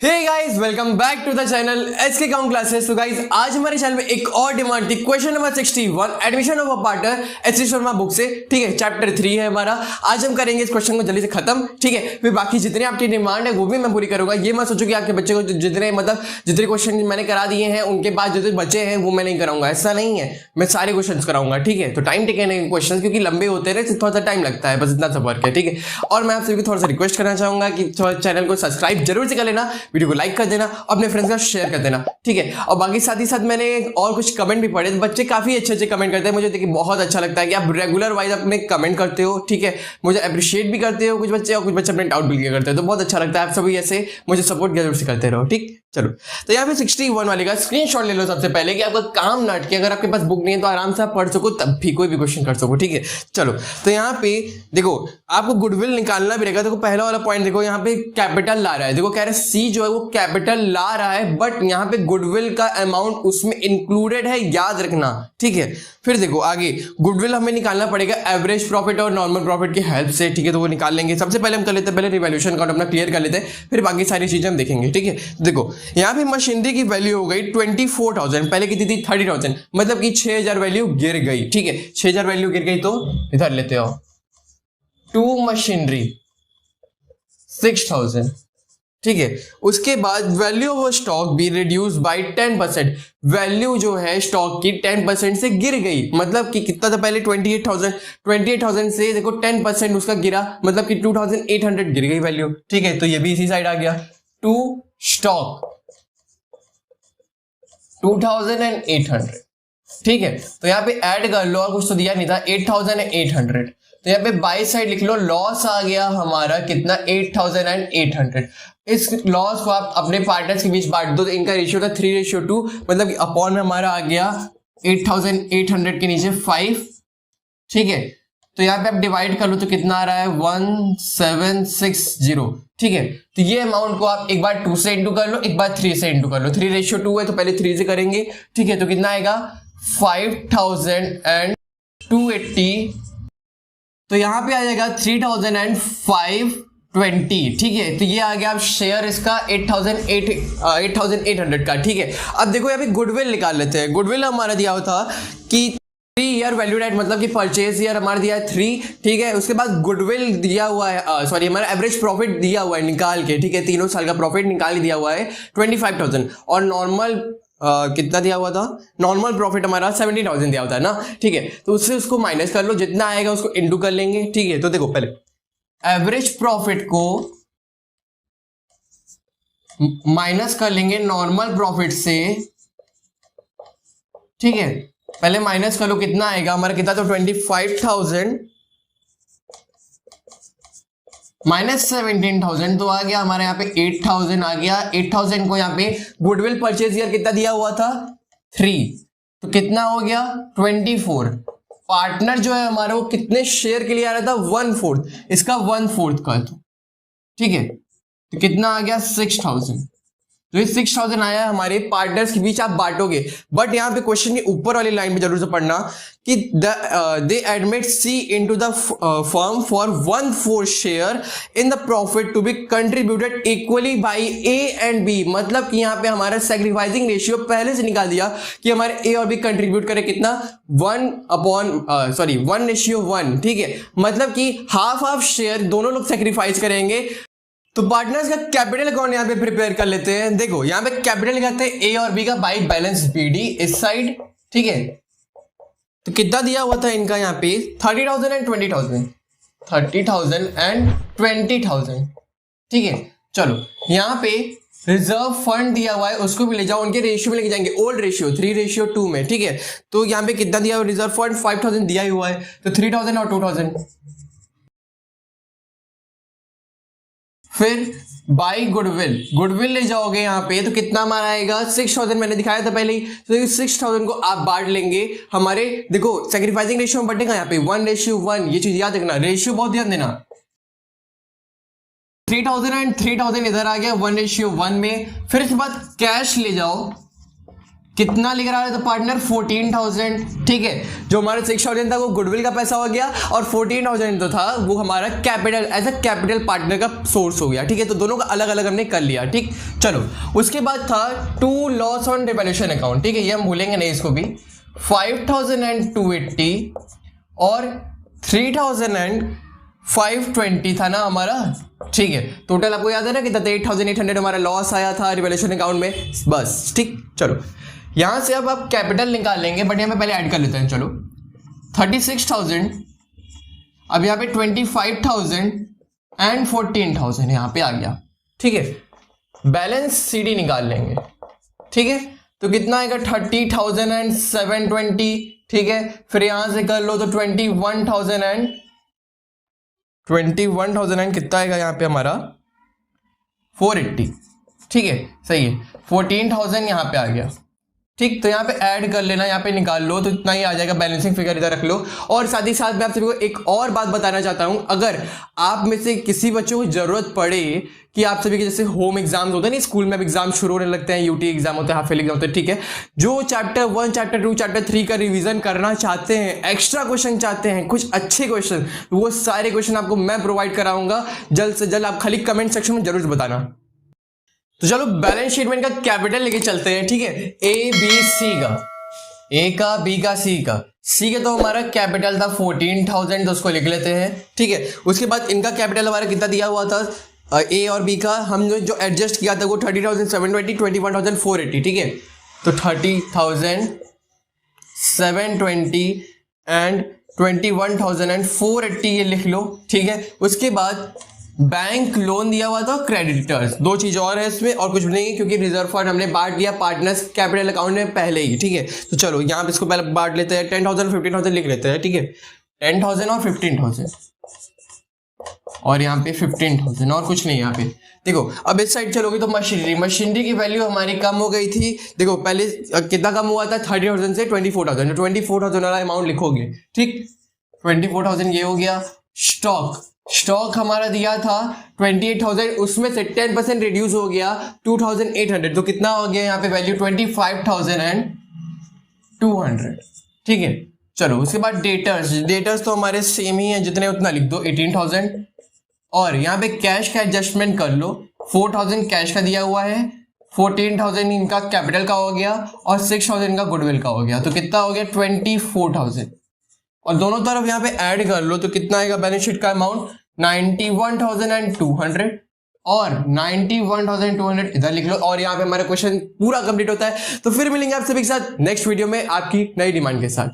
Hey guys, welcome back to the channel SK account classes. तो guys, आज हमारे channel में एक और डिमांड थी, question number 61, admission of a partner H Sharma book से। ठीक है, चैप्टर 3 है हमारा। आज हम करेंगे इस क्वेश्चन को जल्दी से खत्म। ठीक है, फिर बाकी जितनी आपकी डिमांड है वो भी मैं पूरी करूंगा। ये मत सोचो कि आपके बच्चे को जितने क्वेश्चन मैंने करा दिए हैं उनके बाद जो बचे हैं वो मैं नहीं कराऊंगा, ऐसा नहीं है। मैं सारे क्वेश्चन कराऊंगा। ठीक है, तो टाइम टेकन है क्वेश्चन, क्योंकि लंबे होते हैं ना, थोड़ा सा टाइम लगता है, बस इतना सा फर्क है। ठीक है, और मैं आपसे भी थोड़ा सा रिक्वेस्ट करना चाहूंगा कि चैनल को सब्सक्राइब जरूर से कर लेना, वीडियो को लाइक कर देना, अपने फ्रेंड्स का शेयर कर देना। ठीक है, और बाकी साथ ही साथ मैंने और कुछ कमेंट भी पढ़े, बच्चे काफी अच्छे कमेंट करते हैं। मुझे देखिए बहुत अच्छा लगता है कि आप रेगुलर वाइज अपने कमेंट करते हो। ठीक है, मुझे अप्रिशिएट भी करते हो कुछ बच्चे, और कुछ बच्चे अपने डाउट भी क्लियर करते हो, तो बहुत अच्छा लगता है। आप सभी ऐसे मुझे सपोर्ट जरूर से करते रहो। ठीक, चलो, तो यहाँ पे 61 वाले का स्क्रीनशॉट ले लो सबसे पहले, कि आपका काम ना अटके। अगर आपके पास बुक नहीं है तो आराम से आप पढ़ सको, तब भी कोई भी क्वेश्चन कर सको। ठीक है, चलो, तो यहाँ पे देखो, आपको गुडविल निकालना भी रहेगा। देखो पहला वाला पॉइंट देखो, यहाँ पे कैपिटल ला रहा है। देखो कह रहे सी जो है वो कैपिटल ला रहा है, बट यहाँ पे गुडविल का अमाउंट उसमें इंक्लूडेड है, याद रखना। ठीक है, फिर देखो आगे, गुडविल हमें निकालना पड़ेगा एवरेज प्रॉफिट और नॉर्मल प्रॉफिट की हेल्प से। ठीक है, तो वो निकाल लेंगे। सबसे पहले हम कर लेते हैं, पहले रिवैल्यूएशन अकाउंट अपना क्लियर कर लेते हैं, फिर बाकी सारी चीजें हम देखेंगे। ठीक है, देखो यहाँ पे मशीनरी की वैल्यू हो गई 24,000, पहले कितनी थी 30,000, मतलब कि 6,000 वैल्यू गिर गई। ठीक है, 6,000 वैल्यू गिर गई, तो इधर लेते हो टू मशीनरी 6,000। ठीक है, उसके बाद वैल्यू ऑफ स्टॉक भी रिड्यूस बाय 10%। वैल्यू जो है स्टॉक की 10% से गिर गई, मतलब कि कितना था पहले 28,000 से देखो 10% उसका गिरा, मतलब कि 2,800 गिर गई वैल्यू। ठीक है, तो ये भी इसी साइड आ गया। To stock 2,800। ठीक है, तो यहाँ पे ऐड कर लो, और कुछ तो दिया नहीं था, 8,800। तो यहाँ पे बाई साइड लिख लो, लॉस आ गया हमारा कितना, 8,800। इस लॉस को आप अपने पार्टनर्स के बीच बांट दो, तो इनका रेशियो था 3:2, मतलब कि अपॉन में हमारा आ गया 8,800 के नीचे 5। ठीक है, तो यहाँ पे आप डिवाइड कर लो तो कितना आ रहा है 1760। ठीक है, तो ये अमाउंट को आप एक बार 2 से इंटू कर लो, एक बार 3 से इंटू कर लो। 3:2 है तो पहले 3 से करेंगे। ठीक है, तो कितना आएगा 5,280। तो यहां पे आ जाएगा 3,520। ठीक है, तो ये आ गया आप शेयर इसका 8,800 का। ठीक है, अब देखो यहाँ पे गुडविल निकाल लेते हैं। गुडविल हमारा दिया हुआ था कि 3 ईयर वैल्यू एट, मतलब कि परचेज ईयर हमारा दिया है 3। ठीक है, उसके बाद गुडविल दिया हुआ है, सॉरी हमारा एवरेज प्रॉफिट दिया हुआ है निकाल के। ठीक है, तीनों साल का प्रॉफिट निकाल दिया हुआ है 25,000, और नॉर्मल कितना दिया हुआ था, नॉर्मल प्रॉफिट हमारा 17,000 दिया होता है ना। ठीक है, तो उससे उसको माइनस कर लो, जितना आएगा उसको इंटू कर लेंगे। ठीक है, तो देखो पहले एवरेज प्रॉफिट को माइनस कर लेंगे नॉर्मल प्रॉफिट से। ठीक है, पहले माइनस कर लो, कितना आएगा हमारा, कितना, तो 25,000 माइनस 17,000, तो आ गया हमारे यहाँ पे 8,000 आ गया। 8,000 को यहाँ पे गुडविल परचेज ईयर कितना दिया हुआ था 3, तो कितना हो गया 24। पार्टनर जो है हमारा वो कितने शेयर के लिए आ रहा था 1/4, इसका 1/4 कर दो। ठीक है, तो कितना आ गया 6,000। तो ये 6,000 आया हमारे पार्टनर्स के बीच, आप बांटोगे। बट यहाँ पे क्वेश्चन के ऊपर वाली लाइन में जरूर से पढ़ना कि they admit C into the firm for 1/4 share in the profit to be contributed equally by A and B. मतलब कि यहाँ पे हमारा सैक्रिफाइसिंग रेशियो पहले से निकाल दिया कि हमारे ए और बी कंट्रीब्यूट करे कितना 1:1। ठीक है, मतलब कि हाफ शेयर दोनों लोग सैक्रिफाइस करेंगे। तो पार्टनर्स का कैपिटल अकाउंट यहाँ पे प्रिपेयर कर लेते हैं। देखो यहाँ पे कैपिटल लिखाते हैं ए और बी का बाय बैलेंस बीडी इस साइड। ठीक है, तो कितना दिया हुआ था इनका यहाँ पे 30,000 एंड 20,000, 30,000 एंड 20,000। ठीक है, चलो यहाँ पे रिजर्व फंड दिया हुआ है, उसको भी ले जाओ, उनके रेशियो में लेके जाएंगे, ओल्ड रेशियो 3:2 में। ठीक है, तो यहाँ पे कितना दिया हुआ रिजर्व फंड 5,000 दिया ही हुआ है, तो 3,000 और 2,000। फिर बाई गुडविल ले जाओगे यहाँ पे, तो कितना हमारा आएगा 6,000, मैंने दिखाया था पहले ही। तो 6,000 को आप बांट लेंगे हमारे, देखो सैक्रिफाइसिंग रेशियो में बटेगा यहाँ पे 1:1, ये चीज याद रखना, रेशियो बहुत ध्यान देना। 3,000 एंड 3,000 इधर आ गया 1:1 में। फिर इसके बाद कैश ले जाओ, कितना लिख रहा है तो पार्टनर 14,000, ठीक है। जो हमारा 6,000 था वो गुडविल का पैसा हो गया और 14,000 तो था वो हमारा capital as a capital partner का सोर्स हो गया, ठीक है। तो दोनों का अलग अलग हमने कर लिया, ठीक। चलो उसके बाद था 2 लॉस ऑन रिवैल्यूएशन अकाउंट, ठीक है, ये हम भूलेंगे नहीं इसको भी। 5,280 और 3,520 था ना हमारा, ठीक है। टोटल आपको याद है ना कि 8,800 हमारा लॉस आया था रिवैल्यूएशन अकाउंट में, बस, ठीक। चलो यहां से अब आप कैपिटल निकाल लेंगे, बट यहाँ पे पहले ऐड कर लेते हैं। चलो 36,000, अब यहाँ पे 25,000 एंड 14,000 यहाँ पे आ गया, ठीक है। बैलेंस सीडी निकाल लेंगे, ठीक है। तो कितना आएगा 30,000 एंड 720, ठीक है। फिर यहां से कर लो तो 21,000 एंड कितना आएगा यहाँ पे हमारा 480, ठीक है, सही है। 14,000 यहाँ पे आ गया, ठीक। तो यहाँ पे ऐड कर लेना, यहाँ पे निकाल लो तो इतना ही आ जाएगा। बैलेंसिंग फिगर इधर रख लो। और साथ ही साथ मैं आप सभी को एक और बात बताना चाहता हूं, अगर आप में से किसी बच्चों को जरूरत पड़े कि आप सभी के जैसे होम एग्जाम्स होते हैं, नहीं स्कूल में एग्जाम शुरू होने लगते हैं, यूटी एग्जाम होते हैं, हाफ ईयरली एग्जाम होते हैं, ठीक है। जो चैप्टर 1, चैप्टर 2, चैप्टर 3 का रिवीजन करना चाहते हैं, एक्स्ट्रा क्वेश्चन चाहते हैं, कुछ अच्छे क्वेश्चन, वो सारे क्वेश्चन आपको मैं प्रोवाइड कराऊंगा जल्द से जल्द। आप खाली कमेंट सेक्शन में जरूर बताना। तो चलो बैलेंस शीट में इनका कैपिटल लेके चलते हैं, ठीक है। ए बी सी का, ए का, बी का, सी का। सी का तो हमारा कैपिटल था 14,000, तो उसको लिख लेते हैं, ठीक है। उसके बाद इनका कैपिटल हमारा कितना दिया हुआ था, ए और बी का हमने जो एडजस्ट किया था वो 30,720, 21,480, ठीक है। तो 30,720 एंड 21,480 ये लिख लो, ठीक है। उसके बाद बैंक लोन दिया हुआ था क्रेडिटर्स, दो चीज और है इसमें और कुछ नहीं है, क्योंकि रिजर्व फंड हमने बांट दिया पार्टनर्स कैपिटल अकाउंट में पहले ही, ठीक है। तो चलो यहाँ पे इसको पहले बांट लेते हैं, 10,000 15,000 लिख लेते हैं, ठीक है। 10,000 और 15,000 और यहाँ पे 15,000 और कुछ नहीं। यहाँ पे देखो अब इस साइड चलोगे तो मशीनरी की वैल्यू हमारी कम हो गई थी। देखो पहले कितना कम हुआ था, 30,000 से 24,000, 24,000 वाला अमाउंट लिखोगे, ठीक। 24,000 ये हो गया। स्टॉक हमारा दिया था 28,000, उसमें से 10% रिड्यूस हो गया 2,800, तो कितना हो गया यहाँ पे वैल्यू 25,200, ठीक है। चलो उसके बाद डेटर्स तो हमारे सेम ही है, जितने उतना लिख दो 18,000। और यहाँ पे कैश का एडजस्टमेंट कर लो, 4,000 कैश का दिया हुआ है, 14,000 इनका कैपिटल का हो गया और 6,000 इनका गुडविल का हो गया, तो कितना हो गया 24,000। और दोनों तरफ यहाँ पे ऐड कर लो तो कितना आएगा बैलेंस शीट का अमाउंट 91,200 और 91,200 इधर लिख लो। और यहाँ पे हमारा क्वेश्चन पूरा कंप्लीट होता है। तो फिर मिलेंगे आप सभी के साथ नेक्स्ट वीडियो में आपकी नई डिमांड के साथ।